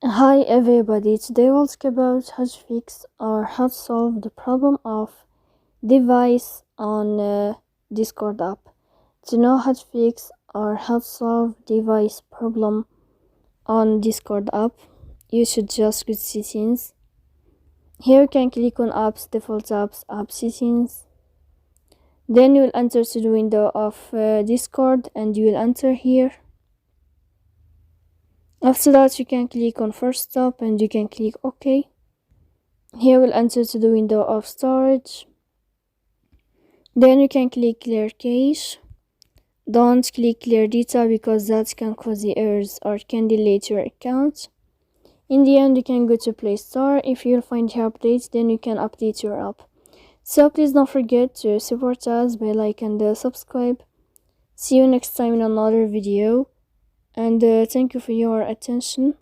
Hi everybody, today we'll talk about how to fix or how to solve the problem of device on Discord app. To know how to fix or how to solve device problem on Discord app, you should just go to settings. Here you can click on apps, default apps, app settings. Then you will enter to the window of Discord and you will enter here. After that you can click on first stop and you can click OK. Here we'll enter to the window of storage. Then you can click clear cache. Don't click clear data because that can cause the errors or can delete your account. In the end, you can go to Play Store. If you'll find your updates, then you can update your app. So please don't forget to support us by like and subscribe. See you next time in another video. And thank you for your attention.